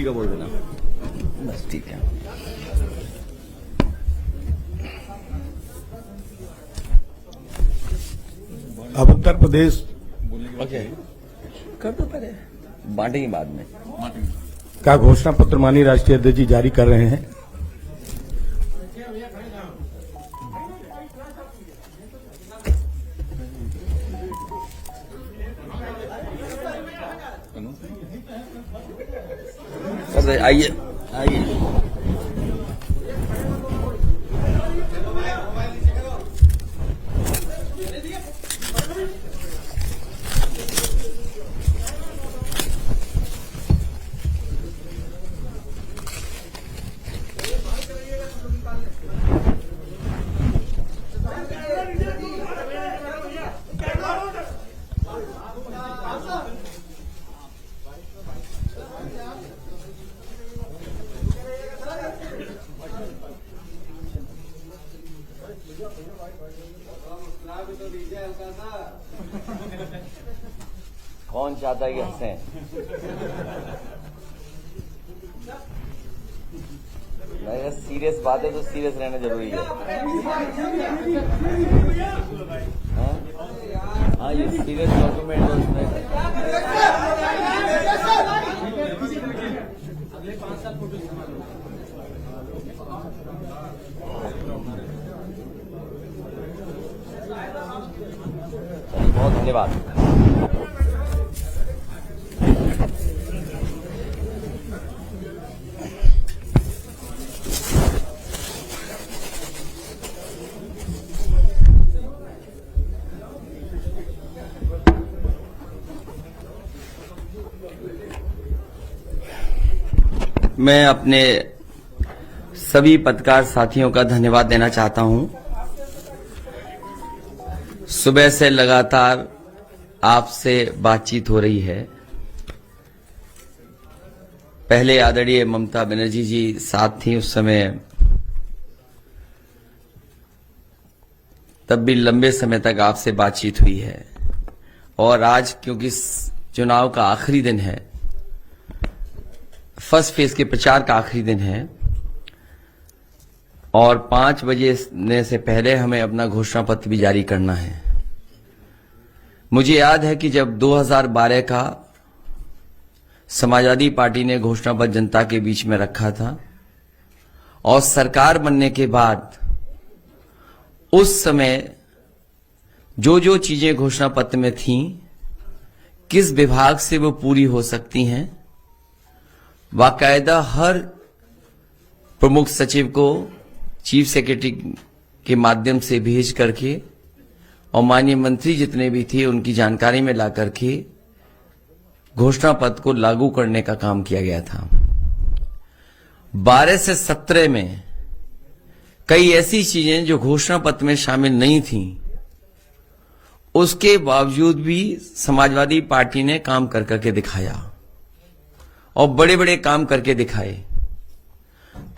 का बोल देना। बस ठीक है। अब उत्तर प्रदेश ओके, कर दो, पहले बांटेंगे बाद में। का घोषणा पत्र माननीय राष्ट्रीय अध्यक्ष जी जारी कर रहे हैं। आइए आइए। कौन चाहता है कि हंसें? नहीं, सीरियस बात है तो सीरियस रहना जरूरी है। हाँ, ये सीरियस डॉक्यूमेंट है उसमें। अगले 5 साल फोटो बहुत धन्यवाद। मैं अपने सभी पत्रकार साथियों का धन्यवाद देना चाहता हूं। सुबह से लगातार आपसे बातचीत हो रही है। पहले आदरणीय ममता बनर्जी जी साथ थी उस समय, तब भी लंबे समय तक आपसे बातचीत हुई है। और आज क्योंकि चुनाव का आखिरी दिन है, फर्स्ट फेज के प्रचार का आखिरी दिन है और 5 बजे से पहले हमें अपना घोषणा पत्र भी जारी करना है। मुझे याद है कि जब 2012 का समाजवादी पार्टी ने घोषणा पत्र जनता के बीच में रखा था और सरकार बनने के बाद उस समय जो जो चीजें घोषणा पत्र में थीं, किस विभाग से वो पूरी हो सकती हैं, बाकायदा हर प्रमुख सचिव को चीफ सेक्रेटरी के माध्यम से भेज करके और माननीय मंत्री जितने भी थे उनकी जानकारी में ला करके घोषणा पत्र को लागू करने का काम किया गया था। 12 से 17 में कई ऐसी चीजें जो घोषणा पत्र में शामिल नहीं थीं, उसके बावजूद भी समाजवादी पार्टी ने काम कर करके दिखाया और बड़े बड़े काम करके दिखाए।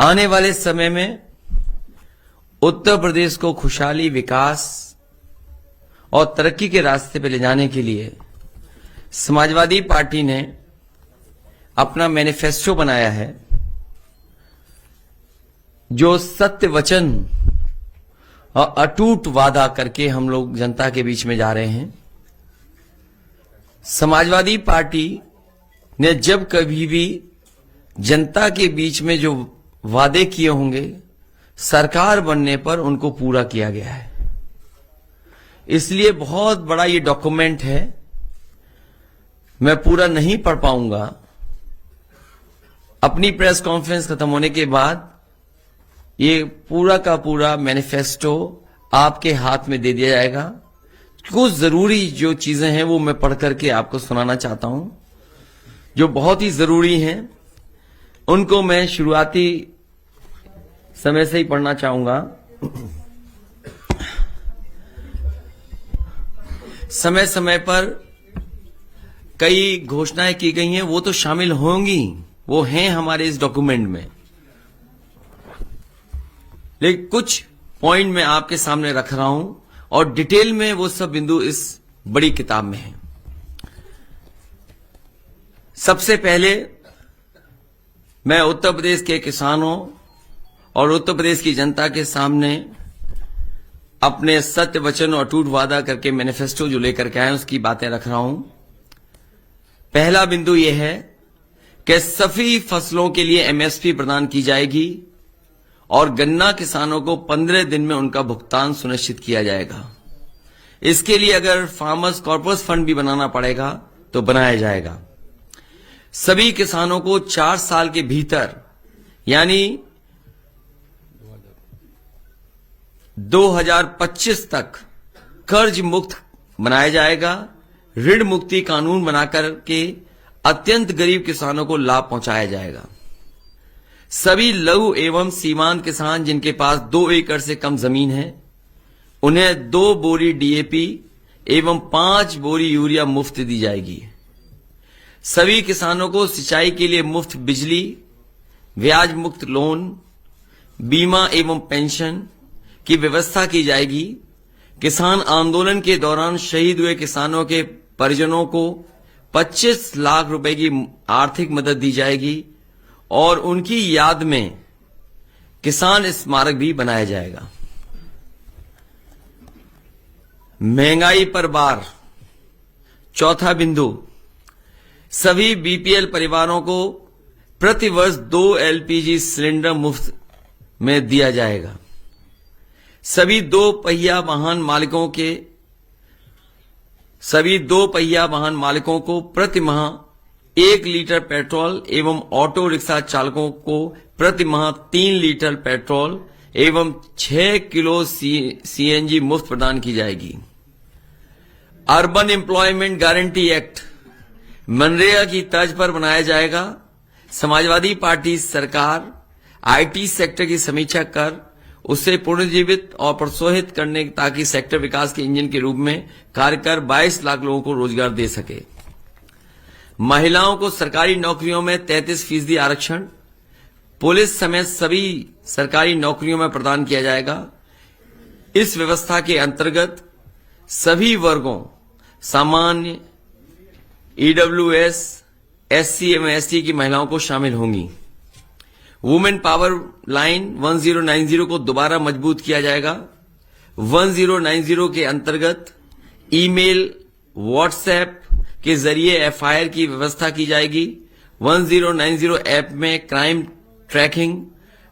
आने वाले समय में उत्तर प्रदेश को खुशहाली, विकास और तरक्की के रास्ते पर ले जाने के लिए समाजवादी पार्टी ने अपना मैनिफेस्टो बनाया है, जो सत्य वचन और अटूट वादा करके हम लोग जनता के बीच में जा रहे हैं। समाजवादी पार्टी ने जब कभी भी जनता के बीच में जो वादे किए होंगे, सरकार बनने पर उनको पूरा किया गया है। इसलिए बहुत बड़ा ये डॉक्यूमेंट है, मैं पूरा नहीं पढ़ पाऊंगा। अपनी प्रेस कॉन्फ्रेंस खत्म होने के बाद ये पूरा का पूरा मैनिफेस्टो आपके हाथ में दे दिया जाएगा। कुछ जरूरी जो चीजें हैं वो मैं पढ़ करके आपको सुनाना चाहता हूं, जो बहुत ही जरूरी हैं। उनको मैं शुरुआती समय से ही पढ़ना चाहूंगा। समय समय पर कई घोषणाएं की गई हैं, वो तो शामिल होंगी, वो हैं हमारे इस डॉक्यूमेंट में, लेकिन कुछ पॉइंट मैं आपके सामने रख रहा हूं और डिटेल में वो सब बिंदु इस बड़ी किताब में है। सबसे पहले मैं उत्तर प्रदेश के किसानों और उत्तर प्रदेश की जनता के सामने अपने सत्य वचन और अटूट वादा करके मैनिफेस्टो जो लेकर के आए उसकी बातें रख रहा हूं। पहला बिंदु यह है कि सभी फसलों के लिए एमएसपी प्रदान की जाएगी और गन्ना किसानों को 15 दिन में उनका भुगतान सुनिश्चित किया जाएगा। इसके लिए अगर फार्मर्स कॉर्पस फंड भी बनाना पड़ेगा तो बनाया जाएगा। सभी किसानों को 4 साल के भीतर यानी 2025 तक कर्ज मुक्त बनाया जाएगा। ऋण मुक्ति कानून बनाकर के अत्यंत गरीब किसानों को लाभ पहुंचाया जाएगा। सभी लघु एवं सीमांत किसान जिनके पास 2 एकड़ से कम जमीन है उन्हें 2 बोरी डीएपी एवं 5 बोरी यूरिया मुफ्त दी जाएगी। सभी किसानों को सिंचाई के लिए मुफ्त बिजली, ब्याज मुक्त लोन, बीमा एवं पेंशन की व्यवस्था की जाएगी। किसान आंदोलन के दौरान शहीद हुए किसानों के परिजनों को 25 लाख रुपए की आर्थिक मदद दी जाएगी और उनकी याद में किसान स्मारक भी बनाया जाएगा। महंगाई पर बार चौथा बिंदु, सभी बीपीएल परिवारों को प्रति वर्ष 2 एलपीजी सिलेंडर मुफ्त में दिया जाएगा। सभी दो पहिया वाहन मालिकों को प्रति माह 1 लीटर पेट्रोल एवं ऑटो रिक्शा चालकों को प्रति माह 3 लीटर पेट्रोल एवं 6 किलो सीएनजी मुफ्त प्रदान की जाएगी। Urban employment guarantee act MNREGA की तर्ज पर बनाया जाएगा। समाजवादी पार्टी सरकार आईटी सेक्टर की समीक्षा कर उसे पुनर्जीवित और प्रोत्साहित करने ताकि सेक्टर विकास के इंजन के रूप में कार्य कर 22 लाख लोगों को रोजगार दे सके। महिलाओं को सरकारी नौकरियों में 33% आरक्षण पुलिस समेत सभी सरकारी नौकरियों में प्रदान किया जाएगा। इस व्यवस्था के अंतर्गत सभी वर्गों सामान्य, ईडब्ल्यूएस, एससी एवं एसटी की महिलाओं को शामिल होंगी। वुमेन पावर लाइन 1090 को दोबारा मजबूत किया जाएगा। 1090 के अंतर्गत ईमेल, व्हाट्सएप के जरिए एफआईआर की व्यवस्था की जाएगी। 1090 ऐप में क्राइम ट्रैकिंग,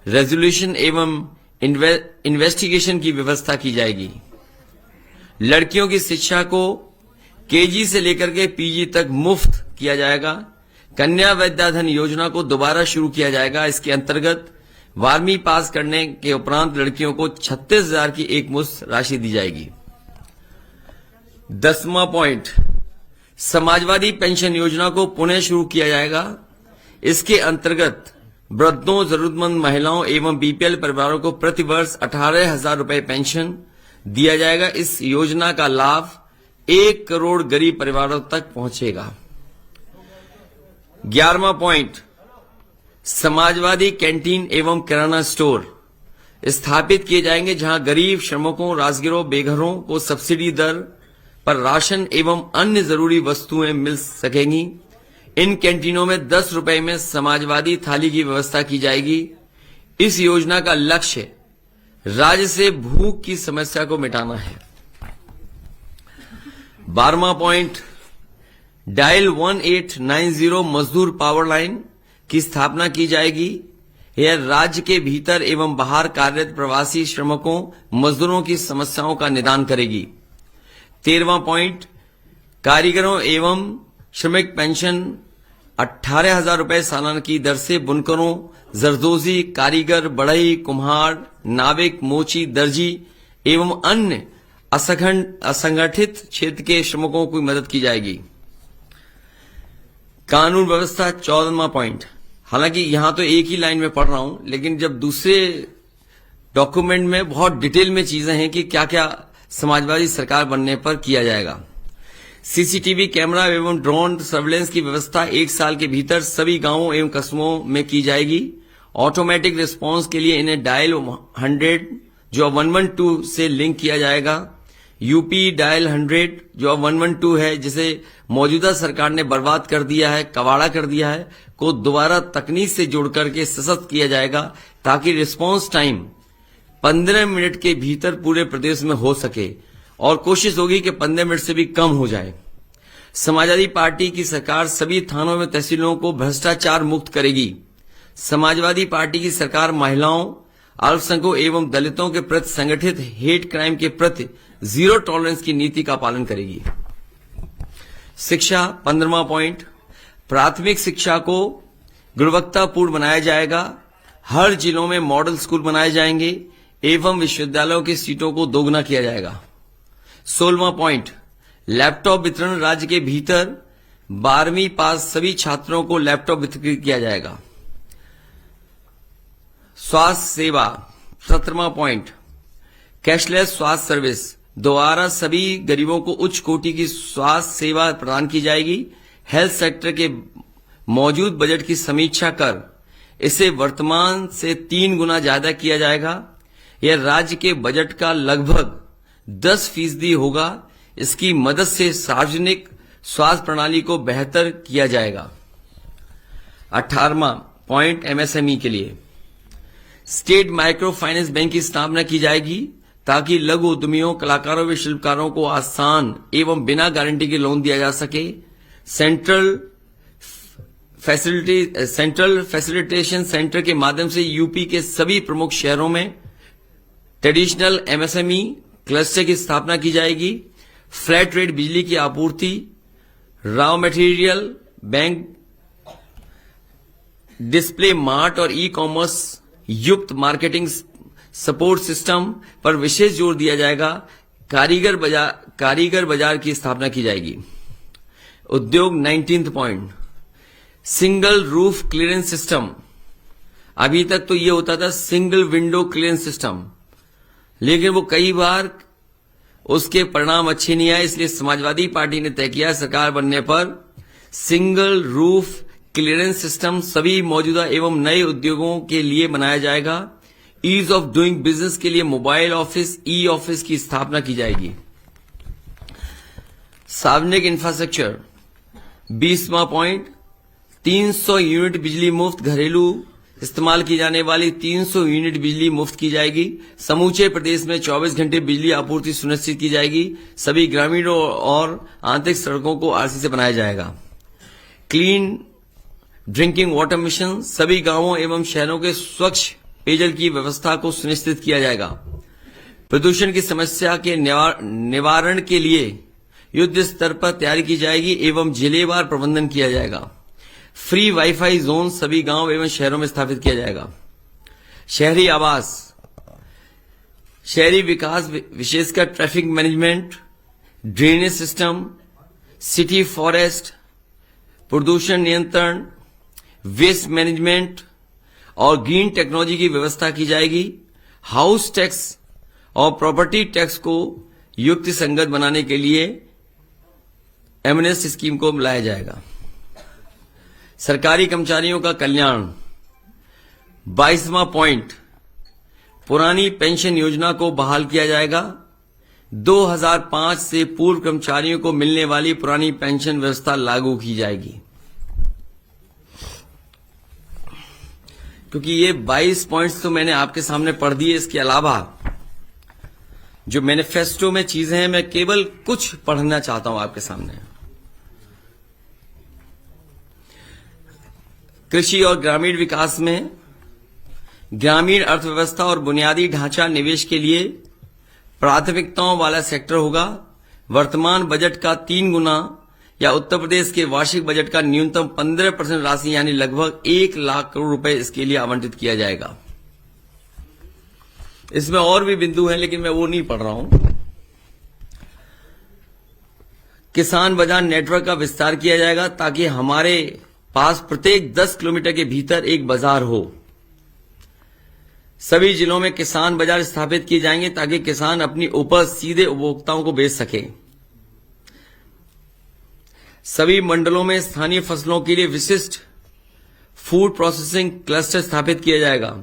रेजोल्यूशन एवं इन्वेस्टिगेशन की व्यवस्था की जाएगी। लड़कियों की शिक्षा को केजी से लेकर के पीजी तक मुफ्त किया जाएगा। कन्या विद्याधन योजना को दोबारा शुरू किया जाएगा। इसके अंतर्गत 12वीं पास करने के उपरांत लड़कियों को 36,000 की एक मुश्त राशि दी जाएगी। 10वां पॉइंट, समाजवादी पेंशन योजना को पुनः शुरू किया जाएगा। इसके अंतर्गत वृद्धों, जरूरतमंद महिलाओं एवं बीपीएल परिवारों को प्रति वर्ष 18,000 रुपए पेंशन दिया जाएगा। इस योजना का लाभ 1 करोड़ गरीब परिवारों तक पहुंचेगा। 11वां पॉइंट, समाजवादी कैंटीन एवं किराना स्टोर स्थापित किए जाएंगे जहां गरीब श्रमिकों, राजगिरों, बेघरों को सब्सिडी दर पर राशन एवं अन्य जरूरी वस्तुएं मिल सकेंगी। इन कैंटीनों में 10 रुपए में समाजवादी थाली की व्यवस्था की जाएगी। इस योजना का लक्ष्य राज्य से भूख की समस्या को मिटाना है। 12वां पॉइंट, डायल 1890 मजदूर पावर लाइन की स्थापना की जाएगी। यह राज्य के भीतर एवं बाहर कार्यरत प्रवासी श्रमिकों, मजदूरों की समस्याओं का निदान करेगी। 13वां पॉइंट, कारीगरों एवं श्रमिक पेंशन 18,000 रुपए सालाना की दर से बुनकरों, जरदोजी, कारीगर, बढ़ई, कुम्हार, नाविक, मोची, दर्जी एवं अन्य असंगठित क्षेत्र के श्रमिकों की मदद की जाएगी। कानून व्यवस्था 14वां पॉइंट, हालांकि यहां तो एक ही लाइन में पढ़ रहा हूं, लेकिन जब दूसरे डॉक्यूमेंट में बहुत डिटेल में चीजें हैं कि क्या क्या समाजवादी सरकार बनने पर किया जाएगा। सीसीटीवी कैमरा एवं ड्रोन सर्वेलेंस की व्यवस्था 1 साल के भीतर सभी गांवों एवं कस्बों में की जाएगी। ऑटोमेटिक रिस्पांस के लिए इन्हें डायल 100 जो 112 से लिंक किया जाएगा। यूपी डायल 100 जो अब 112 है, जिसे मौजूदा सरकार ने बर्बाद कर दिया है, कबाड़ा कर दिया है, को दोबारा तकनीक से जोड़ करके सशक्त किया जाएगा ताकि रिस्पांस टाइम 15 मिनट के भीतर पूरे प्रदेश में हो सके और कोशिश होगी कि 15 मिनट से भी कम हो जाए। समाजवादी पार्टी की सरकार सभी थानों में तहसीलों को भ्रष्टाचार मुक्त करेगी। समाजवादी पार्टी की सरकार महिलाओं, अल्पसंख्यकों एवं दलितों के प्रति संगठित हेट क्राइम के प्रति जीरो टॉलरेंस की नीति का पालन करेगी। शिक्षा 15वां पॉइंट, प्राथमिक शिक्षा को गुणवत्तापूर्ण बनाया जाएगा। हर जिलों में मॉडल स्कूल बनाए जाएंगे एवं विश्वविद्यालयों की सीटों को दोगुना किया जाएगा। 16वां पॉइंट, लैपटॉप वितरण राज्य के भीतर 12वीं पास सभी छात्रों को लैपटॉप वितरित किया जाएगा। स्वास्थ्य सेवा 17वां पॉइंट, कैशलेस स्वास्थ्य सर्विस द्वारा सभी गरीबों को उच्च कोटि की स्वास्थ्य सेवा प्रदान की जाएगी। हेल्थ सेक्टर के मौजूद बजट की समीक्षा कर इसे वर्तमान से 3 गुना ज्यादा किया जाएगा। यह राज्य के बजट का लगभग 10% होगा। इसकी मदद से सार्वजनिक स्वास्थ्य प्रणाली को बेहतर किया जाएगा। 18वां पॉइंट, एमएसएमई के लिए स्टेट माइक्रो फाइनेंस बैंक की स्थापना की जाएगी ताकि लघु उद्यमियों, कलाकारों व शिल्पकारों को आसान एवं बिना गारंटी के लोन दिया जा सके। सेंट्रल फैसिलिटेशन सेंटर के माध्यम से यूपी के सभी प्रमुख शहरों में ट्रेडिशनल एमएसएमई क्लस्टर की स्थापना की जाएगी। फ्लैट रेट बिजली की आपूर्ति, raw material bank, display mart और ई कॉमर्स युक्त मार्केटिंग सपोर्ट सिस्टम पर विशेष जोर दिया जाएगा। कारीगर बाजार की स्थापना की जाएगी। उद्योग 19th point, single roof clearance system. अभी तक तो ये होता था सिंगल विंडो क्लियरेंस सिस्टम, लेकिन वो कई बार उसके परिणाम अच्छे नहीं आए। इसलिए समाजवादी पार्टी ने तय किया सरकार बनने पर सिंगल रूफ क्लियरेंस सिस्टम सभी मौजूदा एवं नए उद्योगों के लिए बनाया जाएगा। ईज ऑफ डूइंग बिजनेस के लिए मोबाइल ऑफिस, ई ऑफिस की स्थापना की जाएगी। सार्वजनिक इंफ्रास्ट्रक्चर 20वां पॉइंट, 300 यूनिट बिजली मुफ्त, घरेलू इस्तेमाल की जाने वाली 300 यूनिट बिजली मुफ्त की जाएगी। समूचे प्रदेश में 24 घंटे बिजली आपूर्ति सुनिश्चित की जाएगी। सभी ग्रामीण और आंतरिक सड़कों को आरसी से बनाया जाएगा। क्लीन ड्रिंकिंग वाटर मिशन, सभी गांवों एवं शहरों के स्वच्छ पेयजल की व्यवस्था को सुनिश्चित किया जाएगा। प्रदूषण की समस्या के निवारण के लिए युद्ध स्तर पर तैयारी की जाएगी एवं जिलेवार प्रबंधन किया जाएगा। फ्री वाईफाई जोन सभी गांव एवं शहरों में स्थापित किया जाएगा। शहरी आवास, शहरी विकास विशेषकर traffic management, drainage system, city forest, प्रदूषण नियंत्रण, वेस्ट मैनेजमेंट और ग्रीन टेक्नोलॉजी की व्यवस्था की जाएगी। हाउस टैक्स और प्रॉपर्टी टैक्स को युक्ति संगत बनाने के लिए एमनेस्ट स्कीम को लाया जाएगा। सरकारी कर्मचारियों का कल्याण 22वां पॉइंट, पुरानी पेंशन योजना को बहाल किया जाएगा। 2005 से पूर्व कर्मचारियों को मिलने वाली पुरानी पेंशन व्यवस्था लागू की जाएगी। क्योंकि ये 22 पॉइंट्स तो मैंने आपके सामने पढ़ दिए, इसके अलावा जो मैनिफेस्टो में चीजें हैं मैं केवल कुछ पढ़ना चाहता हूं आपके सामने। कृषि और ग्रामीण विकास में ग्रामीण अर्थव्यवस्था और बुनियादी ढांचा निवेश के लिए प्राथमिकताओं वाला सेक्टर होगा। वर्तमान बजट का 3 गुना या उत्तर प्रदेश के वार्षिक बजट का न्यूनतम 15% राशि यानी लगभग 1 लाख करोड़ रुपए इसके लिए आवंटित किया जाएगा। इसमें और भी बिंदु हैं लेकिन मैं वो नहीं पढ़ रहा हूं। किसान बाजार नेटवर्क का विस्तार किया जाएगा ताकि हमारे पास प्रत्येक 10 किलोमीटर के भीतर एक बाजार हो। सभी जिलों में किसान बाजार स्थापित किए जाएंगे ताकि किसान अपनी उपज सीधे उपभोक्ताओं को बेच सके। सभी मंडलों में स्थानीय फसलों के लिए विशिष्ट फूड प्रोसेसिंग क्लस्टर स्थापित किया जाएगा।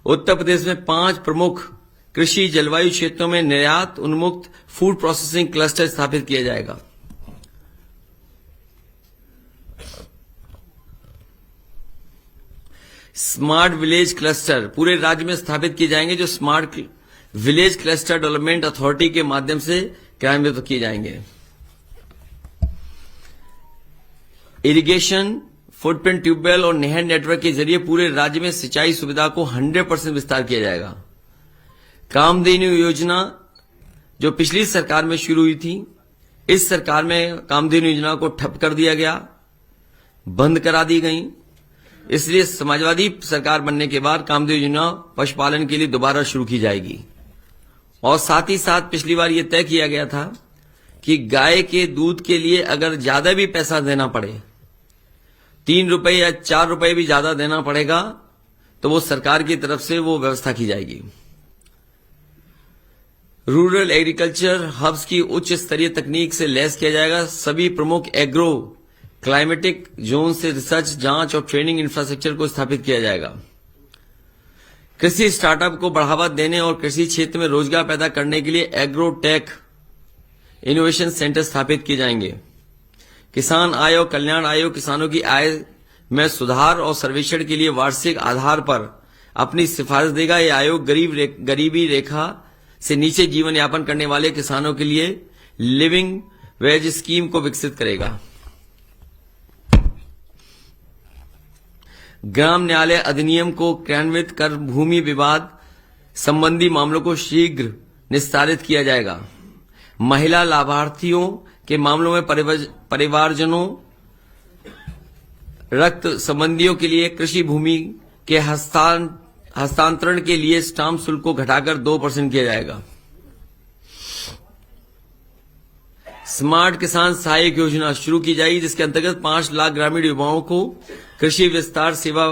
उत्तर प्रदेश में 5 प्रमुख कृषि जलवायु क्षेत्रों में निर्यात उन्मुक्त फूड प्रोसेसिंग क्लस्टर स्थापित किया जाएगा। स्मार्ट विलेज क्लस्टर पूरे राज्य में स्थापित किए जाएंगे, जो smart village cluster development authority के माध्यम से क्रियान्वित किए जाएंगे। इरिगेशन, फुटप्रिंट ट्यूबवेल और नहर नेटवर्क के जरिए पूरे राज्य में सिंचाई सुविधा को 100% विस्तार किया जाएगा। कामधेनु योजना जो पिछली सरकार में शुरू हुई थी, इस सरकार में कामधेनु योजना को ठप कर दिया गया, बंद करा दी गई। इसलिए समाजवादी सरकार बनने के बाद कामधेनु योजना पशुपालन के लिए दोबारा शुरू की जाएगी। और साथ ही साथ पिछली बार यह तय किया गया था कि गाय के दूध के लिए अगर ज्यादा भी पैसा देना पड़े, 3 रुपए या 4 रुपए भी ज्यादा देना पड़ेगा, तो वो सरकार की तरफ से वो व्यवस्था की जाएगी। रूरल एग्रीकल्चर हब्स की उच्च स्तरीय तकनीक से लैस किया जाएगा। सभी प्रमुख एग्रो क्लाइमेटिक जोन से रिसर्च, जांच और ट्रेनिंग इंफ्रास्ट्रक्चर को स्थापित किया जाएगा। कृषि स्टार्टअप को बढ़ावा देने और कृषि क्षेत्र में रोजगार पैदा करने के लिए एग्रोटेक इनोवेशन सेंटर स्थापित किए जाएंगे। किसान आय और कल्याण आयोग किसानों की आय में सुधार और सर्वेक्षण के लिए वार्षिक आधार पर अपनी सिफारिश देगा। यह आयोग गरीबी रेखा से नीचे जीवन यापन करने वाले किसानों के लिए लिविंग वेज स्कीम को विकसित करेगा। ग्राम न्यायालय अधिनियम को क्रियान्वित कर भूमि विवाद संबंधी मामलों को शीघ्र निस्तारित किया जाएगा। महिला लाभार्थियों के मामलों में परिवारजनों, रक्त संबंधियों के लिए कृषि भूमि के हस्तांतरण के लिए स्टाम्प शुल्क को घटाकर 2% किया जाएगा। स्मार्ट किसान सहायक योजना शुरू की जाएगी, जिसके अंतर्गत 5 लाख ग्रामीण युवाओं को कृषि विस्तार सेवा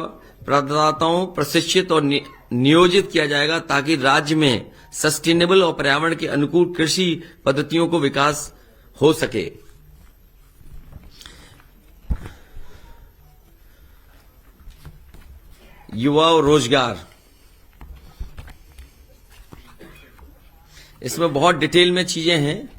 प्रदाताओं प्रशिक्षित और नियोजित किया जाएगा, ताकि राज्य में सस्टेनेबल और पर्यावरण के अनुकूल कृषि पद्धतियों को विकास हो सके। युवा और रोजगार, इसमें बहुत डिटेल में चीजें हैं।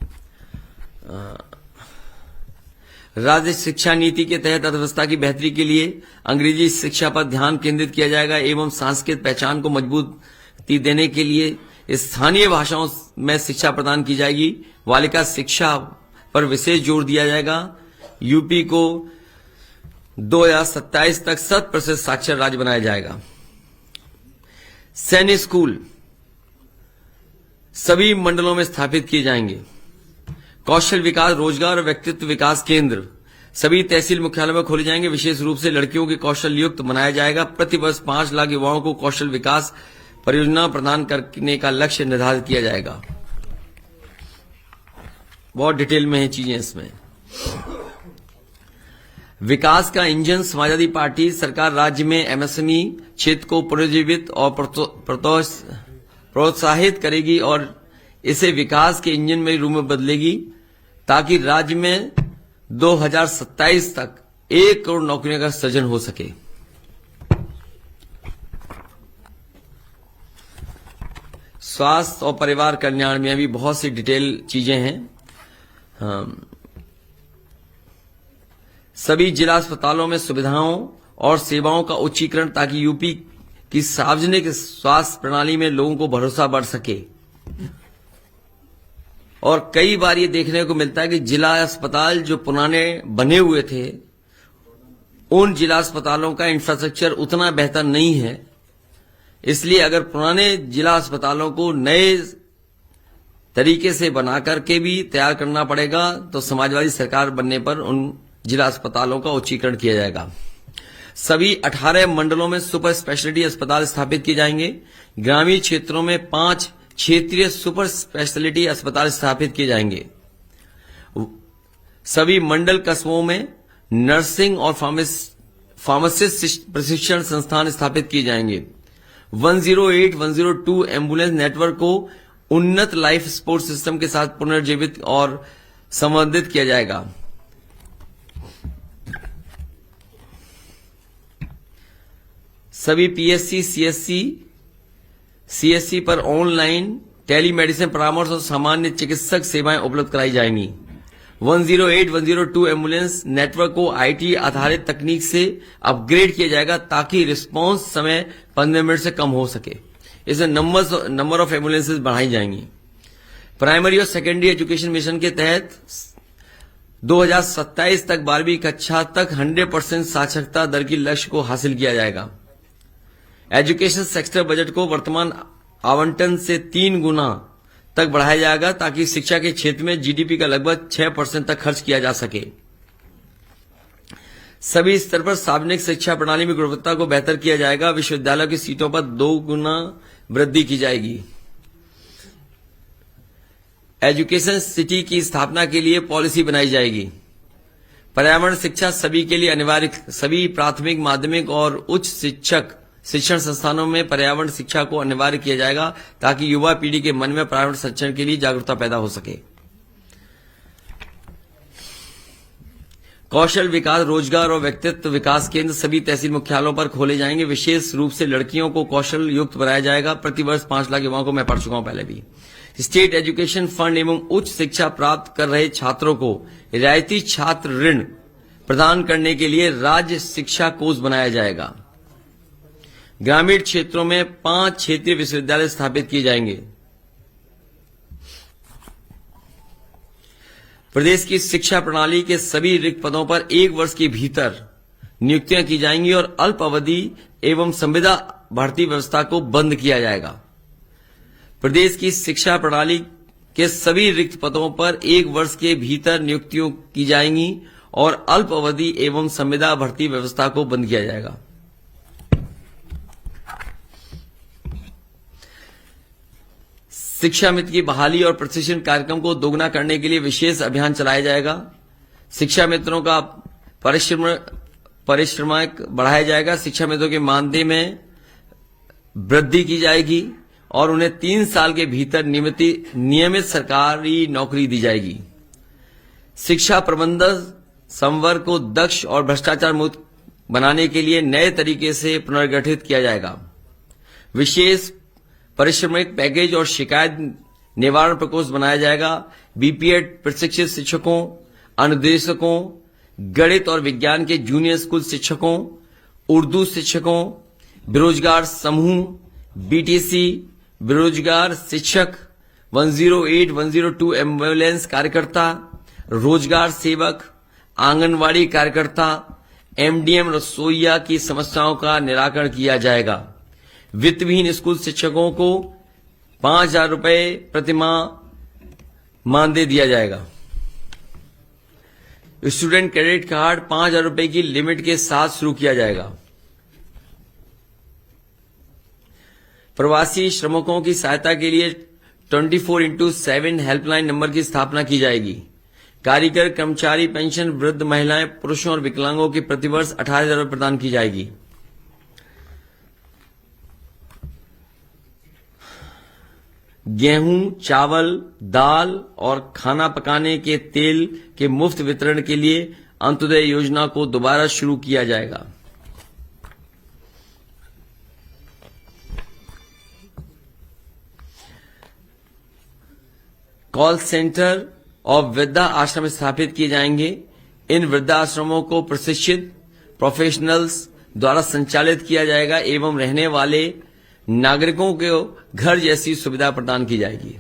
राज्य शिक्षा नीति के तहत अर्थव्यवस्था की बेहतरी के लिए अंग्रेजी शिक्षा पर ध्यान केंद्रित किया जाएगा एवं सांस्कृतिक पहचान को मजबूती देने के लिए स्थानीय भाषाओं में शिक्षा प्रदान की जाएगी। बालिका शिक्षा पर विशेष जोर दिया जाएगा। यूपी को 2027 तक 100% साक्षर राज्य बनाया जाएगा। सैनिक स्कूल सभी मंडलों में स्थापित किए जाएंगे। कौशल विकास, रोजगार और व्यक्तित्व विकास केंद्र सभी तहसील मुख्यालयों में खोले जाएंगे। विशेष रूप से लड़कियों के कौशल युक्त बनाया जाएगा। प्रतिवर्ष 5 लाख युवाओं को कौशल विकास परियोजना प्रदान करने का लक्ष्य निर्धारित किया जाएगा। बहुत डिटेल में है चीजें इसमें। विकास का इंजन समाजवादी पार्टी सरकार राज्य में एमएसएमई क्षेत्र को पुनर्जीवित और प्रोत्साहित करेगी और इसे विकास के इंजन में रूप में बदलेगी, ताकि राज्य में 2027 तक 1 करोड़ नौकरियों का सृजन हो सके। स्वास्थ्य और परिवार कल्याण में भी बहुत सी डिटेल चीजें हैं। सभी जिला अस्पतालों में सुविधाओं और सेवाओं का उच्चीकरण, ताकि यूपी की सार्वजनिक स्वास्थ्य प्रणाली में लोगों को भरोसा बढ़ सके। और कई बार ये देखने को मिलता है कि जिला अस्पताल जो पुराने बने हुए थे, उन जिला अस्पतालों का इंफ्रास्ट्रक्चर उतना बेहतर नहीं है। इसलिए अगर पुराने जिला अस्पतालों को नए तरीके से बना करके भी तैयार करना पड़ेगा, तो समाजवादी सरकार बनने पर उन जिला अस्पतालों का उच्चीकरण किया जाएगा। सभी 18 मंडलों में सुपर स्पेशलिटी अस्पताल स्थापित किए जाएंगे। ग्रामीण क्षेत्रों में 5 क्षेत्रीय सुपर स्पेशलिटी अस्पताल स्थापित किए जाएंगे। सभी मंडल कस्बों में नर्सिंग और फार्मासिस्ट प्रशिक्षण संस्थान स्थापित किए जाएंगे। 108, 102 एम्बुलेंस नेटवर्क को उन्नत लाइफ सपोर्ट सिस्टम के साथ पुनर्जीवित और संवर्धित किया जाएगा। सभी पीएससी, सीएससी सीएससी पर ऑनलाइन टेलीमेडिसिन परामर्श और सामान्य चिकित्सक सेवाएं उपलब्ध कराई जाएंगी। 108, 102 एम्बुलेंस नेटवर्क को आईटी आधारित तकनीक से अपग्रेड किया जाएगा ताकि रिस्पांस समय 15 मिनट से कम हो सके। इसमें नंबर ऑफ एम्बुलेंसेज बढ़ाई जाएंगी। प्राइमरी और सेकेंडरी एजुकेशन मिशन के तहत 2027 तक 12वीं कक्षा तक 100% साक्षरता दर की लक्ष्य को हासिल किया जाएगा। एजुकेशन सेक्टर बजट को वर्तमान आवंटन से 3 गुना तक बढ़ाया जाएगा ताकि शिक्षा के क्षेत्र में जीडीपी का लगभग 6% तक खर्च किया जा सके। सभी स्तर पर सार्वजनिक शिक्षा प्रणाली में गुणवत्ता को बेहतर किया जाएगा। विश्वविद्यालयों की सीटों पर 2 गुना वृद्धि की जाएगी। एजुकेशन सिटी की स्थापना के लिए पॉलिसी बनाई जाएगी। पर्यावरण शिक्षा सभी के लिए अनिवार्य। सभी प्राथमिक, माध्यमिक और उच्च शिक्षण संस्थानों में पर्यावरण शिक्षा को अनिवार्य किया जाएगा ताकि युवा पीढ़ी के मन में पर्यावरण संरक्षण के लिए जागरूकता पैदा हो सके। कौशल विकास, रोजगार और व्यक्तित्व विकास केंद्र सभी तहसील मुख्यालयों पर खोले जाएंगे। विशेष रूप से लड़कियों को कौशल युक्त बनाया जाएगा। प्रतिवर्ष 5 लाख युवाओं को, मैं पढ़ चुका हूं पहले भी। स्टेट एजुकेशन फंड एवं उच्च शिक्षा प्राप्त कर रहे छात्रों को रियायती छात्र ऋण प्रदान करने के लिए राज्य शिक्षा कोष बनाया जाएगा। ग्रामीण क्षेत्रों में 5 क्षेत्रीय विश्वविद्यालय स्थापित किए जाएंगे। प्रदेश की शिक्षा प्रणाली के सभी रिक्त पदों पर 1 वर्ष के भीतर नियुक्तियां की जाएंगी और अल्प अवधि एवं संविदा भर्ती व्यवस्था को बंद किया जाएगा। प्रदेश की शिक्षा प्रणाली के सभी रिक्त पदों पर 1 वर्ष के भीतर नियुक्तियों की जाएंगी और अल्प अवधि एवं संविदा भर्ती व्यवस्था को बंद किया जाएगा। शिक्षा मित्र की बहाली और प्रशिक्षण कार्यक्रम को दोगुना करने के लिए विशेष अभियान चलाया जाएगा। शिक्षा मित्रों का परिश्रम बढ़ाया जाएगा। शिक्षा मित्रों के मानदेय में वृद्धि की जाएगी और उन्हें 3 साल के भीतर नियमित सरकारी नौकरी दी जाएगी। शिक्षा प्रबंधन संवर्ग को दक्ष और भ्रष्टाचार मुक्त बनाने के लिए नए तरीके से पुनर्गठित किया जाएगा। विशेष पारिश्रमिक पैकेज और शिकायत निवारण प्रकोष्ठ बनाया जाएगा। बीपीएड प्रशिक्षित शिक्षकों, अनुदेशकों, गणित और विज्ञान के जूनियर स्कूल शिक्षकों, उर्दू शिक्षकों, बेरोजगार समूह, बीटीसी, बेरोजगार शिक्षक, 108, 102 एम्बुलेंस कार्यकर्ता, रोजगार सेवक, आंगनवाड़ी कार्यकर्ता, एमडीएम रसोइया की समस्याओं का निराकरण किया जाएगा। वित्तविहीन स्कूल शिक्षकों को 5,000 रुपए प्रतिमाह मानदेय दिया जाएगा। स्टूडेंट क्रेडिट कार्ड 5,000 रुपए की लिमिट के साथ शुरू किया जाएगा। प्रवासी श्रमिकों की सहायता के लिए 24x7 हेल्पलाइन नंबर की स्थापना की जाएगी। कारीगर, कर्मचारी पेंशन, वृद्ध महिलाएं, पुरुषों और विकलांगों की प्रतिवर्ष 18,000 रुपए प्रदान की जाएगी। गेहूं, चावल, दाल और खाना पकाने के तेल के मुफ्त वितरण के लिए अंत्योदय योजना को दोबारा शुरू किया जाएगा। कॉल सेंटर और वृद्धा आश्रम स्थापित किए जाएंगे। इन वृद्धाश्रमों को प्रशिक्षित प्रोफेशनल्स द्वारा संचालित किया जाएगा एवं रहने वाले नागरिकों को घर जैसी सुविधा प्रदान की जाएगी।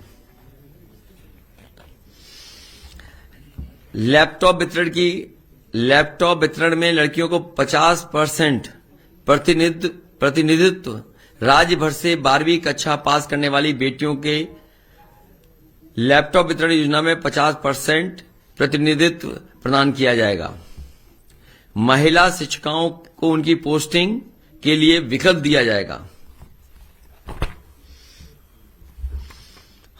लैपटॉप वितरण में लड़कियों को 50% प्रतिनिधित्व, राज्य भर से 12वीं कक्षा पास करने वाली बेटियों के लैपटॉप वितरण योजना में 50% प्रतिनिधित्व प्रदान किया जाएगा। महिला शिक्षिकाओं को उनकी पोस्टिंग के लिए विकल्प दिया जाएगा।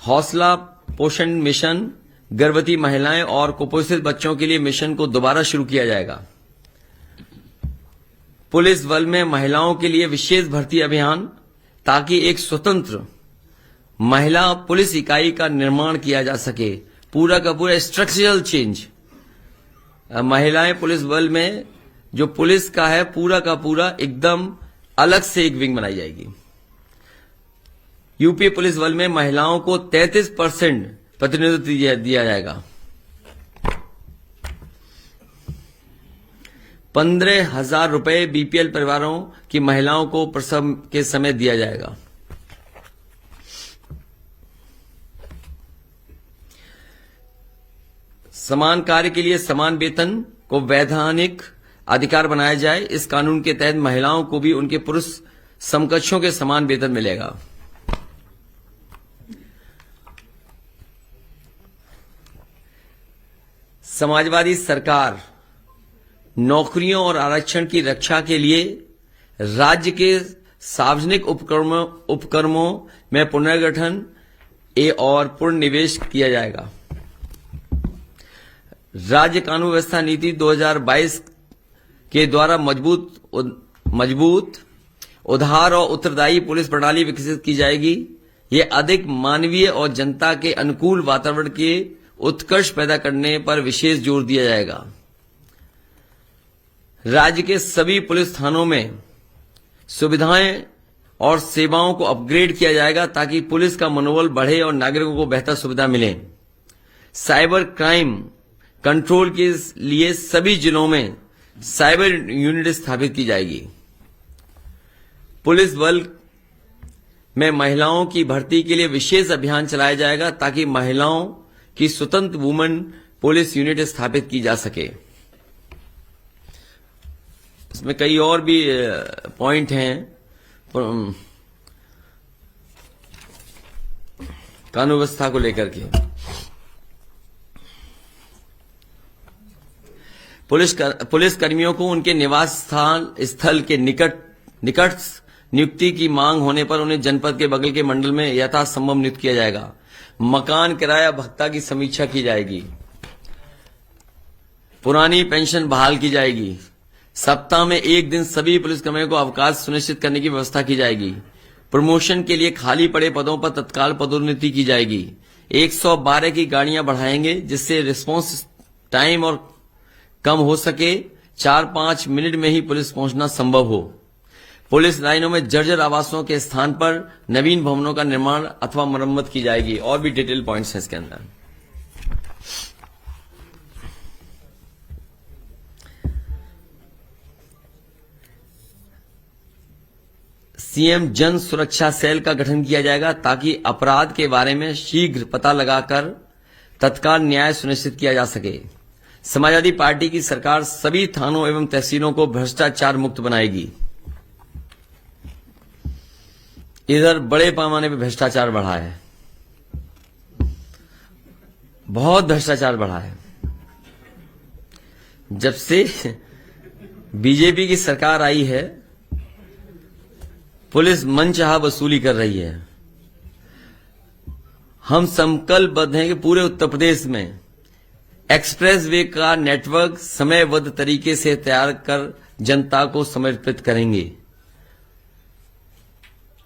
हौसला पोषण मिशन, गर्भवती महिलाएं और कुपोषित बच्चों के लिए मिशन को दोबारा शुरू किया जाएगा। पुलिस बल में महिलाओं के लिए विशेष भर्ती अभियान ताकि एक स्वतंत्र महिला पुलिस इकाई का निर्माण किया जा सके। पूरा का पूरा स्ट्रक्चरल चेंज। महिलाएं पुलिस बल में जो पुलिस का है पूरा का पूरा एकदम अलग से एक विंग बनाई जाएगी। यूपी पुलिस बल में महिलाओं को 33% प्रतिनिधित्व दिया जाएगा। 15,000 रुपए बीपीएल परिवारों की महिलाओं को प्रसव के समय दिया जाएगा। समान कार्य के लिए समान वेतन को वैधानिक अधिकार बनाया जाए। इस कानून के तहत महिलाओं को भी उनके पुरुष समकक्षों के समान वेतन मिलेगा। समाजवादी सरकार नौकरियों और आरक्षण की रक्षा के लिए राज्य के सार्वजनिक उपक्रमों में पुनर्गठन और पुनर्निवेश किया जाएगा। राज्य कानून व्यवस्था नीति 2022 के द्वारा मजबूत उदार और उत्तरदायी पुलिस प्रणाली विकसित की जाएगी। यह अधिक मानवीय और जनता के अनुकूल वातावरण के उत्कर्ष पैदा करने पर विशेष जोर दिया जाएगा। राज्य के सभी पुलिस थानों में सुविधाएं और सेवाओं को अपग्रेड किया जाएगा ताकि पुलिस का मनोबल बढ़े और नागरिकों को बेहतर सुविधा मिले। साइबर क्राइम कंट्रोल के लिए सभी जिलों में साइबर यूनिट स्थापित की जाएगी। पुलिस बल में महिलाओं की भर्ती के लिए विशेष अभियान चलाया जाएगा ताकि महिलाओं की स्वतंत्र वुमेन पुलिस यूनिट स्थापित की जा सके। इसमें कई और भी पॉइंट हैं कानून व्यवस्था को लेकर के। पुलिस कर्मियों को उनके निवास स्थल के निकट नियुक्ति की मांग होने पर उन्हें जनपद के बगल के मंडल में यथासंभव नियुक्त किया जाएगा। मकान किराया भत्ता की समीक्षा की जाएगी। पुरानी पेंशन बहाल की जाएगी। सप्ताह में एक दिन सभी पुलिसकर्मियों को अवकाश सुनिश्चित करने की व्यवस्था की जाएगी। प्रमोशन के लिए खाली पड़े पदों पर तत्काल पदोन्नति की जाएगी। 112 की गाड़ियां बढ़ाएंगे जिससे रिस्पांस टाइम और कम हो सके। 4-5 मिनट में ही पुलिस पहुंचना संभव हो। पुलिस लाइनों में जर्जर आवासों के स्थान पर नवीन भवनों का निर्माण अथवा मरम्मत की जाएगी। और भी डिटेल पॉइंट्स हैं इसके अंदर। सीएम जन सुरक्षा सेल का गठन किया जाएगा ताकि अपराध के बारे में शीघ्र पता लगाकर तत्काल न्याय सुनिश्चित किया जा सके। समाजवादी पार्टी की सरकार सभी थानों एवं तहसीलों को भ्रष्टाचार मुक्त बनाएगी। इधर बड़े पैमाने पर भ्रष्टाचार बढ़ा है, बहुत भ्रष्टाचार बढ़ा है। जब से बीजेपी की सरकार आई है पुलिस मनचाहा वसूली कर रही है। हम संकल्पबद्ध हैं कि पूरे उत्तर प्रदेश में एक्सप्रेसवे का नेटवर्क समयबद्ध तरीके से तैयार कर जनता को समर्पित करेंगे,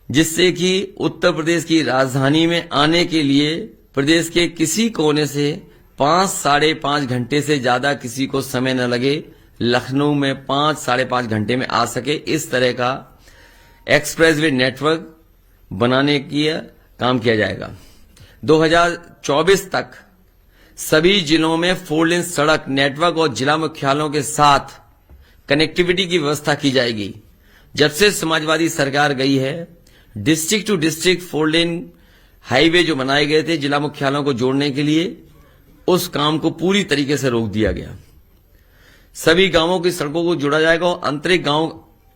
जिससे कि उत्तर प्रदेश की राजधानी में आने के लिए प्रदेश के किसी कोने से 5-5.5 घंटे से ज्यादा किसी को समय न लगे। लखनऊ में 5-5.5 घंटे में आ सके, इस तरह का एक्सप्रेसवे नेटवर्क बनाने की काम किया जाएगा। 2024 तक सभी जिलों में 4 लेन सड़क नेटवर्क और जिला मुख्यालयों के साथ कनेक्टिविटी की व्यवस्था की जाएगी। जब से समाजवादी सरकार गई है district to district 4 lane highway जो बनाए गए थे जिला मुख्यालयों को जोड़ने के लिए, उस काम को पूरी तरीके से रोक दिया गया। सभी गांवों की सड़कों को जोड़ा जाएगा और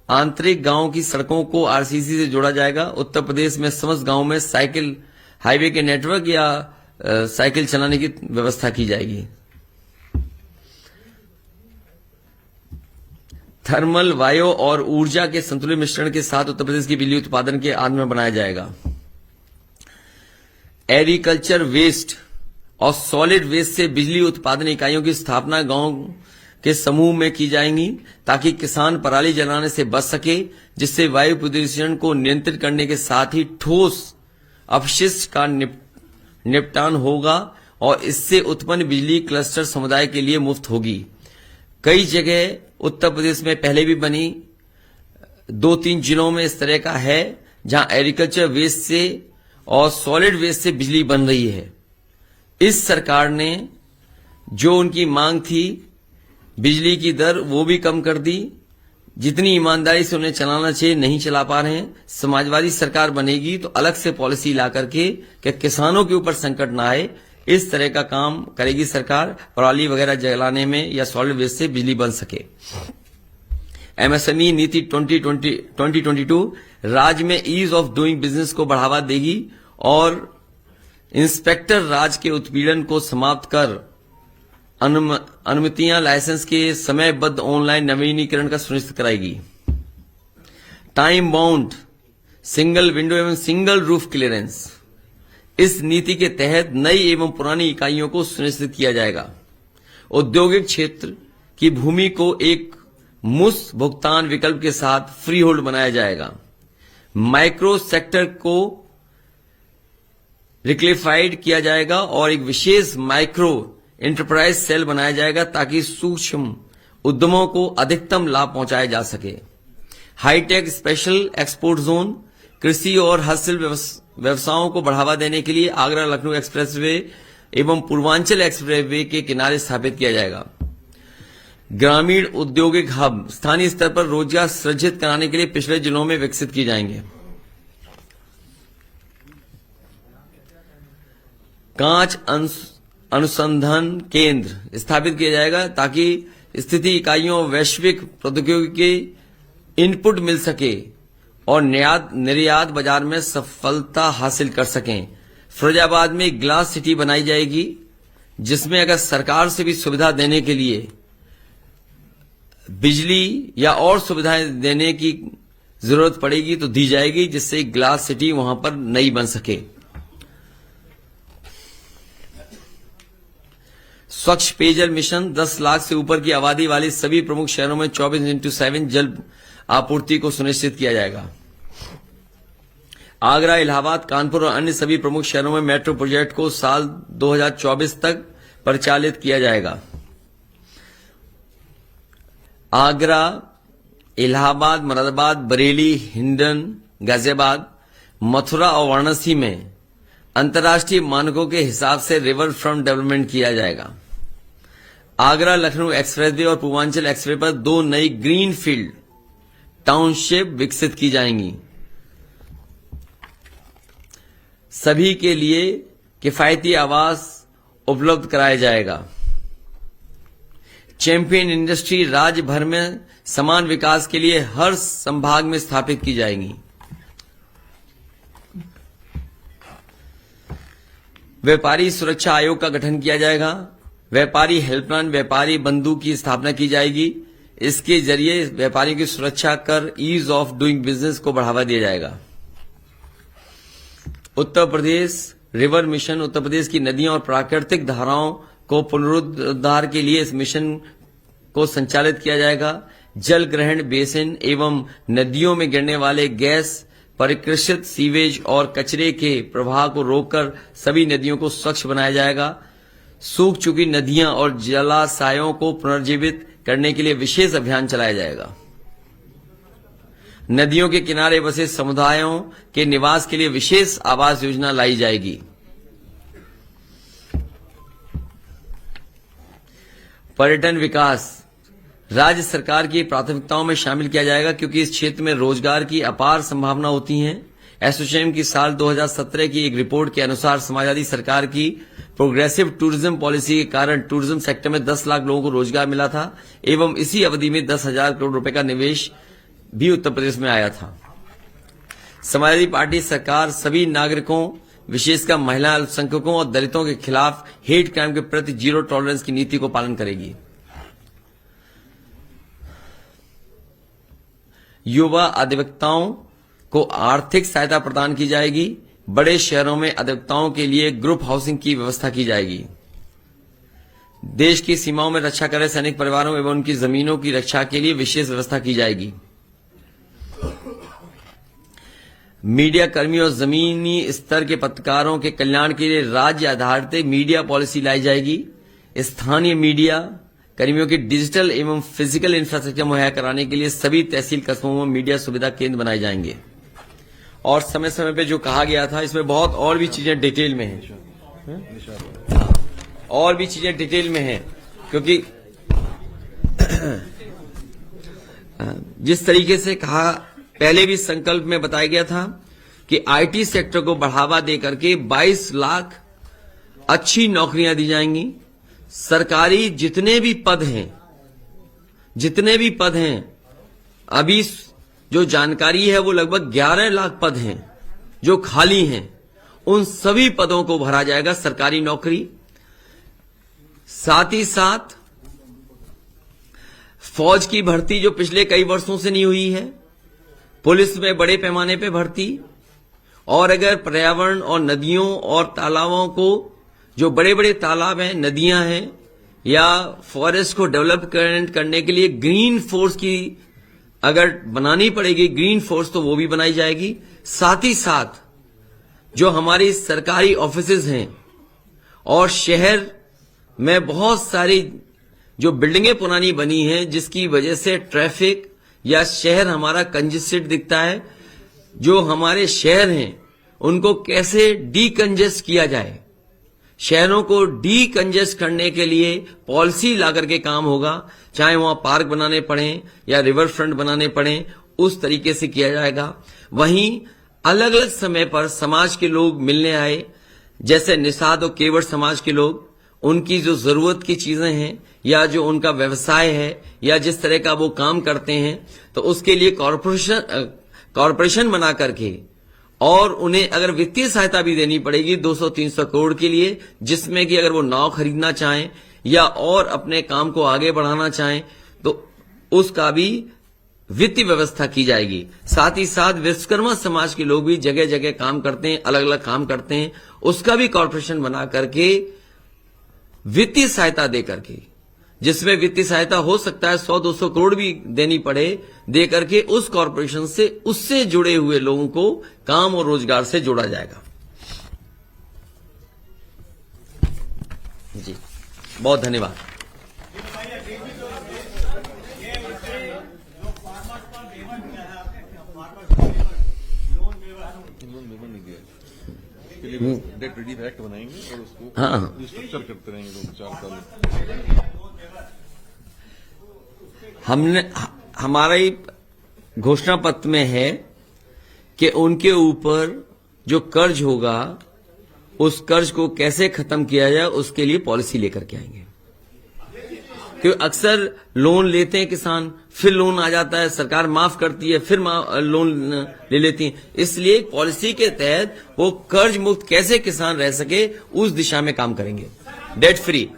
आंतरिक गांव की सड़कों को आरसीसी से जोड़ा जाएगा। उत्तर प्रदेश में समस्त गांवों में साइकिल हाईवे के नेटवर्क या साइकिल चलाने की व्यवस्था की जाएगी। थर्मल वायु और ऊर्जा के संतुलित मिश्रण के साथ उत्तर प्रदेश की बिजली उत्पादन के आधार बनाया जाएगा। एग्रीकल्चर वेस्ट और सॉलिड वेस्ट से बिजली उत्पादन इकाइयों की स्थापना गांव के समूह में की जाएंगी ताकि किसान पराली जलाने से बच सके, जिससे वायु प्रदूषण को नियंत्रित करने के साथ ही ठोस अपशिष्ट का निपटान होगा और इससे उत्पन्न बिजली क्लस्टर समुदाय के लिए मुफ्त होगी। कई जगह उत्तर प्रदेश में पहले भी बनी, 2-3 जिलों में इस तरह का है जहां एग्रीकल्चर वेस्ट से और सॉलिड वेस्ट से बिजली बन रही है। इस सरकार ने जो उनकी मांग थी बिजली की दर वो भी कम कर दी, जितनी ईमानदारी से उन्हें चलाना चाहिए नहीं चला पा रहे हैं। समाजवादी सरकार बनेगी तो अलग से पॉलिसी ला करके कि किसानों के ऊपर संकट ना आए, इस तरह का काम करेगी सरकार, पराली वगैरह जलाने में या सॉलिड वेस्ट से बिजली बन सके। एमएसएमई नीति 2022 राज्य में ईज ऑफ डूइंग बिजनेस को बढ़ावा देगी और इंस्पेक्टर राज के उत्पीड़न को समाप्त कर अनुमतियां लाइसेंस के समयबद्ध ऑनलाइन नवीनीकरण का सुनिश्चित कराएगी। टाइम बाउंड सिंगल विंडो एवं सिंगल रूफ क्लियरेंस, इस नीति के तहत नई एवं पुरानी इकाइयों को सुनिश्चित किया जाएगा। औद्योगिक क्षेत्र की भूमि को एक मुफ्त भुगतान विकल्प के साथ फ्री होल्ड बनाया जाएगा। माइक्रो सेक्टर को रिक्लिफाइड किया जाएगा और एक विशेष माइक्रो एंटरप्राइज सेल बनाया जाएगा ताकि सूक्ष्म उद्यमों को अधिकतम लाभ पहुंचाया जा सके। हाईटेक स्पेशल एक्सपोर्ट जोन कृषि और हस्तशिल्प व्यवसायों को बढ़ावा देने के लिए आगरा लखनऊ एक्सप्रेसवे एवं पूर्वांचल एक्सप्रेसवे के किनारे स्थापित किया जाएगा। ग्रामीण औद्योगिक हब स्थानीय स्तर पर रोजगार सृजित कराने के लिए पिछड़े जिलों में विकसित किए जाएंगे। कांच अनुसंधान केंद्र स्थापित किया जाएगा ताकि स्थिति इकाइयों वैश्विक प्रौद्योगिकी के इनपुट मिल सके और निर्यात बाजार में सफलता हासिल कर सकें। फिरोजाबाद में ग्लास सिटी बनाई जाएगी जिसमें अगर सरकार से भी सुविधा देने के लिए बिजली या और सुविधाएं देने की जरूरत पड़ेगी तो दी जाएगी, जिससे ग्लास सिटी वहां पर नई बन सके। स्वच्छ पेयजल मिशन 10 लाख से ऊपर की आबादी वाले सभी प्रमुख शहरों में 24/7 जल आपूर्ति को सुनिश्चित किया जाएगा। आगरा, इलाहाबाद, कानपुर और अन्य सभी प्रमुख शहरों में मेट्रो प्रोजेक्ट को साल 2024 तक परिचालित किया जाएगा। आगरा, इलाहाबाद, मुरादाबाद, बरेली, हिंडन, गाजियाबाद, मथुरा और वाराणसी में अंतर्राष्ट्रीय मानकों के हिसाब से रिवर फ्रंट डेवलपमेंट किया जाएगा। आगरा लखनऊ एक्सप्रेसवे और पूर्वांचल एक्सप्रेस पर 2 नई ग्रीन फील्ड टाउनशिप विकसित की जाएंगी। सभी के लिए किफायती आवास उपलब्ध कराया जाएगा। चैंपियन इंडस्ट्री राज्य भर में समान विकास के लिए हर संभाग में स्थापित की जाएगी। व्यापारी सुरक्षा आयोग का गठन किया जाएगा। व्यापारी हेल्पलाइन व्यापारी बंधु की स्थापना की जाएगी। इसके जरिए व्यापारियों की सुरक्षा कर ईज ऑफ डूइंग बिजनेस को बढ़ावा दिया जाएगा। उत्तर प्रदेश रिवर मिशन उत्तर प्रदेश की नदियों और प्राकृतिक धाराओं को पुनरुद्धार के लिए इस मिशन को संचालित किया जाएगा। जल ग्रहण बेसिन एवं नदियों में गिरने वाले गैस परिकृषित सीवेज और कचरे के प्रवाह को रोककर सभी नदियों को स्वच्छ बनाया जाएगा। सूख चुकी नदियां और जलाशयों को पुनर्जीवित करने के लिए विशेष अभियान चलाया जाएगा। नदियों के किनारे बसे समुदायों के निवास के लिए विशेष आवास योजना लाई जाएगी। पर्यटन विकास राज्य सरकार की प्राथमिकताओं में शामिल किया जाएगा क्योंकि इस क्षेत्र में रोजगार की अपार संभावना होती है। एसोचैम की साल 2017 की एक रिपोर्ट के अनुसार समाजवादी सरकार की प्रोग्रेसिव टूरिज्म पॉलिसी के कारण टूरिज्म सेक्टर में 10 लाख लोगों को रोजगार मिला था एवं इसी अवधि में 10,000 करोड़ रुपए का निवेश भी उत्तर प्रदेश में आया था। समाजवादी पार्टी सरकार सभी नागरिकों विशेषकर महिला अल्पसंख्यकों और दलितों के खिलाफ हेट क्राइम के प्रति जीरो टॉलरेंस की नीति को पालन करेगी। युवा अधिवक्ताओं को आर्थिक सहायता प्रदान की जाएगी। बड़े शहरों में अधिवक्ताओं के लिए ग्रुप हाउसिंग की व्यवस्था की जाएगी। देश की सीमाओं में रक्षा कर रहे सैनिक परिवारों एवं उनकी जमीनों की रक्षा के लिए विशेष व्यवस्था की जाएगी। मीडिया कर्मियों और जमीनी स्तर के पत्रकारों के कल्याण के लिए राज्य आधारित मीडिया पॉलिसी लाई जाएगी। स्थानीय मीडिया कर्मियों के डिजिटल एवं फिजिकल इंफ्रास्ट्रक्चर मुहैया कराने के लिए सभी तहसील कस्बों में मीडिया सुविधा केंद्र बनाए जाएंगे और समय समय पे जो कहा गया था, इसमें बहुत और भी चीजें डिटेल में हैं, और भी चीजें डिटेल में हैं, क्योंकि जिस तरीके से कहा, पहले भी संकल्प में बताया गया था कि आईटी सेक्टर को बढ़ावा देकर के 22 लाख अच्छी नौकरियां दी जाएंगी। सरकारी जितने भी पद हैं, अभी जो जानकारी है वो लगभग 11 लाख पद हैं जो खाली हैं, उन सभी पदों को भरा जाएगा, सरकारी नौकरी। साथ ही साथ फौज की भर्ती जो पिछले कई वर्षों से नहीं हुई है, पुलिस में बड़े पैमाने पे भर्ती, और अगर पर्यावरण और नदियों और तालाबों को, जो बड़े बड़े तालाब हैं, नदियां हैं, या फॉरेस्ट को डेवलप करने के लिए ग्रीन फोर्स की अगर बनानी पड़ेगी, ग्रीन फोर्स, तो वो भी बनाई जाएगी। साथ ही साथ जो हमारी सरकारी ऑफिसेज हैं और शहर में बहुत सारी जो बिल्डिंगें पुरानी बनी हैं, जिसकी वजह से ट्रैफिक या शहर हमारा कंजेस्टेड दिखता है, जो हमारे शहर हैं उनको कैसे डीकंजेस्ट किया जाए, शहरों को डीकंजेस्ट करने के लिए पॉलिसी लाकर के काम होगा, चाहे वहां पार्क बनाने पड़े या रिवर फ्रंट बनाने पड़े, उस तरीके से किया जाएगा। वहीं अलग अलग समय पर समाज के लोग मिलने आए, जैसे निषाद और केवट समाज के लोग, उनकी जो जरूरत की चीजें हैं या जो उनका व्यवसाय है या जिस तरह का वो काम करते हैं, तो उसके लिए कॉरपोरेशन बना करके, और उन्हें अगर वित्तीय सहायता भी देनी पड़ेगी 200-300 करोड़ के लिए, जिसमें कि अगर वो नाव खरीदना चाहें या और अपने काम को आगे बढ़ाना चाहें तो उसका भी वित्तीय व्यवस्था की जाएगी। साथ ही साथ विश्वकर्मा समाज के लोग भी जगह जगह काम करते हैं, अलग अलग काम करते हैं, उसका भी कॉरपोरेशन बना करके वित्तीय सहायता दे करके, जिसमें वित्तीय सहायता हो सकता है 100-200 करोड़ भी देनी पड़े, दे करके उस कॉरपोरेशन से, उससे जुड़े हुए लोगों को काम और रोजगार से जोड़ा जाएगा। जी, बहुत धन्यवाद। डेट रिलीफ एक्ट बनाएंगे और उसको हाँ, रिस्ट्रक्चर करते रहेंगे 2-4 साल। हमारा ही घोषणा पत्र में है कि उनके ऊपर जो कर्ज होगा, उस कर्ज को कैसे खत्म किया जाए, उसके लिए पॉलिसी लेकर के आएंगे। क्योंकि अक्सर लोन लेते हैं किसान, फिर लोन आ जाता है, सरकार माफ करती है, फिर लोन ले लेती है। इसलिए पॉलिसी के तहत वो कर्ज मुक्त कैसे किसान रह सके, उस दिशा में काम करेंगे, डेट फ्री।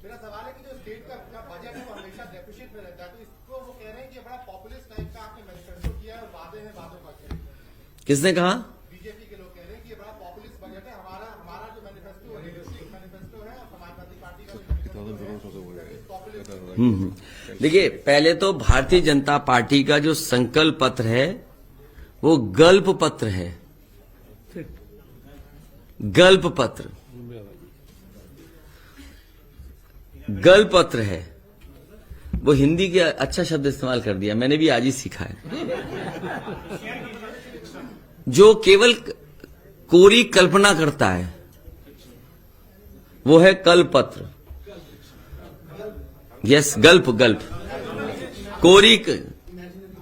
मेरा सवाल है कि जो स्टेट का बजट है वो हमेशा डेफिसिट में रहता है, तो इसको वो कह रहे हैं कि बड़ा पॉपुलिस्ट टाइप का आपने मैनिफेस्टो किया है और वादे हैं वादों का किया। किसने कहा? बीजेपी के लोग कह रहे हैं कि ये बड़ा पॉपुलिस्ट बजट है, हमारा जो मैनिफेस्टो है रियलिस्टिक मैनिफेस्टो है, और समाजवादी पार्टी का देखिए, पहले तो भारतीय जनता पार्टी का जो संकल्प पत्र है वो गल्प पत्र है, गल्प पत्र, गल्प पत्र है। वो हिंदी के अच्छा शब्द इस्तेमाल कर दिया, मैंने भी आज ही सीखा है। जो केवल कोरी कल्पना करता है वो है कल्प पत्र। यस, गल्प, कोरी,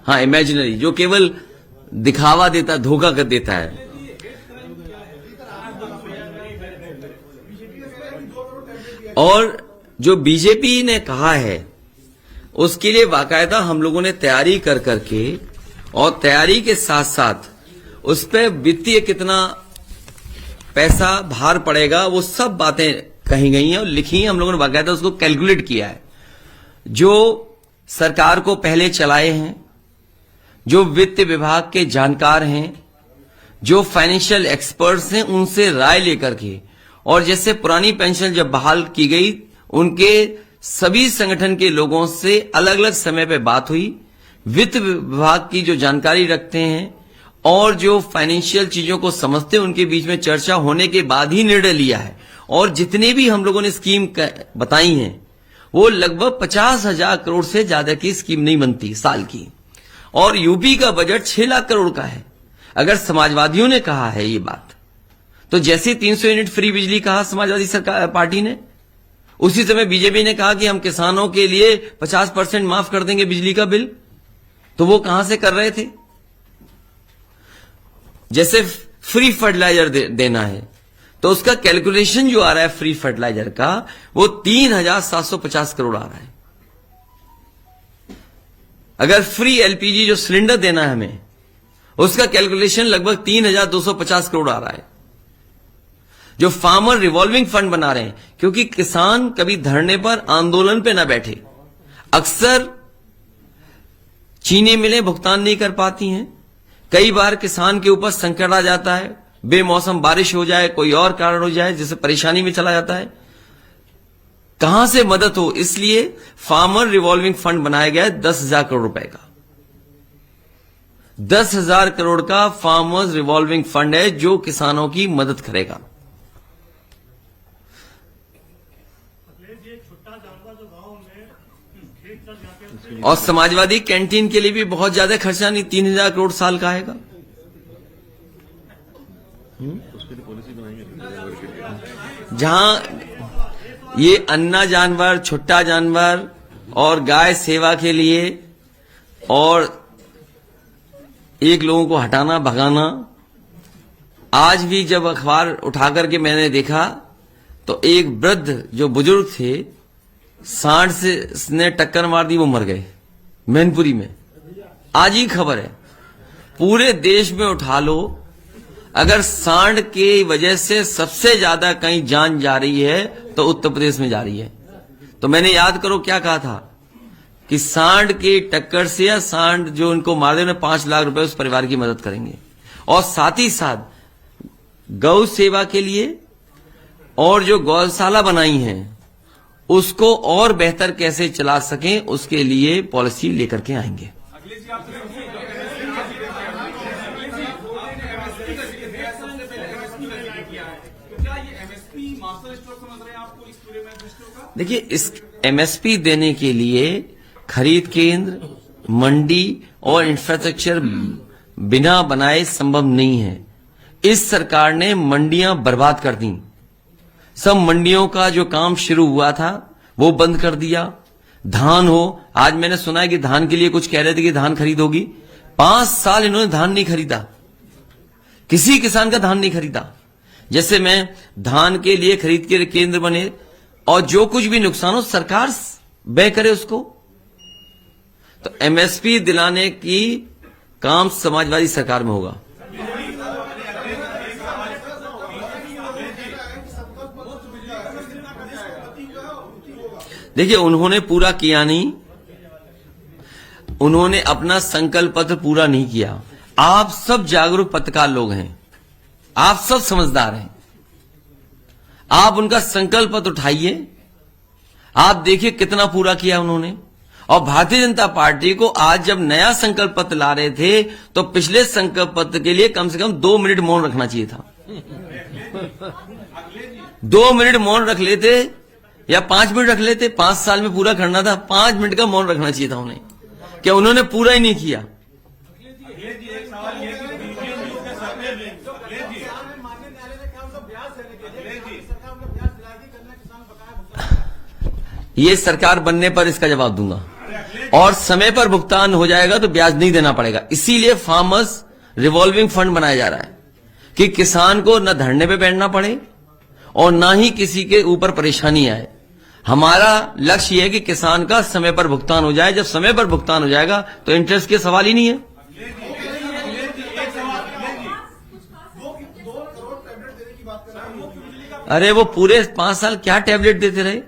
हाँ, इमेजिनरी, जो केवल दिखावा देता, धोखा कर देता है। और जो बीजेपी ने कहा है उसके लिए बाकायदा हम लोगों ने तैयारी कर करके, और तैयारी के साथ साथ उस पर वित्तीय कितना पैसा भार पड़ेगा, वो सब बातें कही गई हैं और लिखी हैं। हम लोगों ने बाकायदा उसको कैलकुलेट किया है। जो सरकार को पहले चलाए हैं, जो वित्त विभाग के जानकार हैं, जो फाइनेंशियल एक्सपर्ट्स हैं, उनसे राय लेकर के, और जैसे पुरानी पेंशन जब बहाल की गई, उनके सभी संगठन के लोगों से अलग अलग समय पे बात हुई, वित्त विभाग की जो जानकारी रखते हैं और जो फाइनेंशियल चीजों को समझते हैं उनके बीच में चर्चा होने के बाद ही निर्णय लिया है। और जितने भी हम लोगों ने स्कीम बताई हैं वो लगभग 50,000 करोड़ से ज्यादा की स्कीम नहीं बनती साल की। और यूपी का बजट 6 लाख करोड़ का है। अगर समाजवादियों ने कहा है ये बात, तो जैसे 300 यूनिट फ्री बिजली कहा समाजवादी सरकार पार्टी ने, उसी समय बीजेपी ने कहा कि हम किसानों के लिए 50% माफ कर देंगे बिजली का बिल। तो वो कहां से कर रहे थे? जैसे फ्री फर्टिलाइजर देना है तो उसका कैलकुलेशन जो आ रहा है फ्री फर्टिलाइजर का वो 3,750 करोड़ आ रहा है। अगर फ्री एलपीजी जो सिलेंडर देना है हमें, उसका कैलकुलेशन लगभग 3,250 करोड़ आ रहा है। जो फार्मर रिवॉल्विंग फंड बना रहे हैं, क्योंकि किसान कभी धरने पर आंदोलन पे ना बैठे, अक्सर चीनी मिलें भुगतान नहीं कर पाती हैं, कई बार किसान के ऊपर संकट आ जाता है, बेमौसम बारिश हो जाए, कोई और कारण हो जाए जिससे परेशानी में चला जाता है, कहां से मदद हो, इसलिए फार्मर रिवॉल्विंग फंड बनाया गया है 10,000 करोड़ रुपए का। 10,000 करोड़ का फार्मर्स रिवॉल्विंग फंड है जो किसानों की मदद करेगा। और समाजवादी कैंटीन के लिए भी बहुत ज्यादा खर्चा नहीं, 3,000 करोड़ साल का आएगा। उसके लिए पॉलिसी बनाएंगे के लिए। जहां ये अन्ना जानवर, छुट्टा जानवर और गाय सेवा के लिए और एक लोगों को हटाना भगाना, आज भी जब अखबार उठाकर के मैंने देखा तो एक वृद्ध जो बुजुर्ग थे, सांड से ने टक्कर मार दी, वो मर गए मैनपुरी में। आज ही खबर है, पूरे देश में उठा लो, अगर सांड की वजह से सबसे ज्यादा कहीं जान जा रही है तो उत्तर प्रदेश में जा रही है। तो मैंने याद करो क्या कहा था कि सांड की टक्कर से या सांड जो उनको मार दे, उन्हें 5 लाख रुपए उस परिवार की मदद करेंगे। और साथ ही साथ गौ सेवा के लिए और जो गौशाला बनाई हैं उसको और बेहतर कैसे चला सकें, उसके लिए पॉलिसी लेकर के आएंगे। देखिए, इस एमएसपी देने के लिए खरीद केंद्र, मंडी और इंफ्रास्ट्रक्चर बिना बनाए संभव नहीं है। इस सरकार ने मंडियां बर्बाद कर दी। सब मंडियों का जो काम शुरू हुआ था वो बंद कर दिया। धान हो, आज मैंने सुना है कि धान के लिए कुछ कह रहे थे कि धान खरीद होगी। 5 साल इन्होंने धान नहीं खरीदा, किसी किसान का धान नहीं खरीदा। जैसे मैं धान के लिए खरीद के केंद्र बने और जो कुछ भी नुकसान हो सरकार व्यय करे उसको। तो एमएसपी दिलाने की काम समाजवादी सरकार में होगा। देखिए, उन्होंने पूरा किया नहीं, उन्होंने अपना संकल्प पत्र पूरा नहीं किया। आप सब जागरूक पत्रकार लोग हैं, आप सब समझदार हैं, आप उनका संकल्प पत्र उठाइए, आप देखिए कितना पूरा किया उन्होंने। और भारतीय जनता पार्टी को आज जब नया संकल्प पत्र ला रहे थे तो पिछले संकल्प पत्र के लिए कम से कम 2 मिनट मौन रखना चाहिए था। 2 मिनट मौन रख लेते या 5 मिनट रख लेते, 5 साल में पूरा करना था, 5 मिनट का मौन रखना चाहिए था उन्हें। क्या उन्होंने पूरा ही नहीं किया? ये सरकार बनने पर इसका जवाब दूंगा। और समय पर भुगतान हो जाएगा तो ब्याज नहीं देना पड़ेगा। इसीलिए फार्मर्स रिवॉल्विंग फंड बनाया जा रहा है कि किसान को न धरने पे बैठना पड़े और ना ही किसी के ऊपर परेशानी आए। हमारा लक्ष्य यह है कि किसान का समय पर भुगतान हो जाए। जब समय पर भुगतान हो जाएगा तो इंटरेस्ट के सवाल ही नहीं है। अरे वो पूरे 5 साल क्या टैबलेट देते रहे,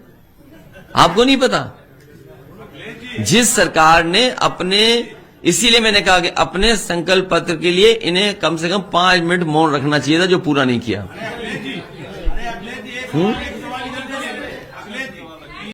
आपको नहीं पता? जिस सरकार ने अपने, इसीलिए मैंने कहा कि अपने संकल्प पत्र के लिए इन्हें कम से कम 5 मिनट मौन रखना चाहिए था, जो पूरा नहीं किया।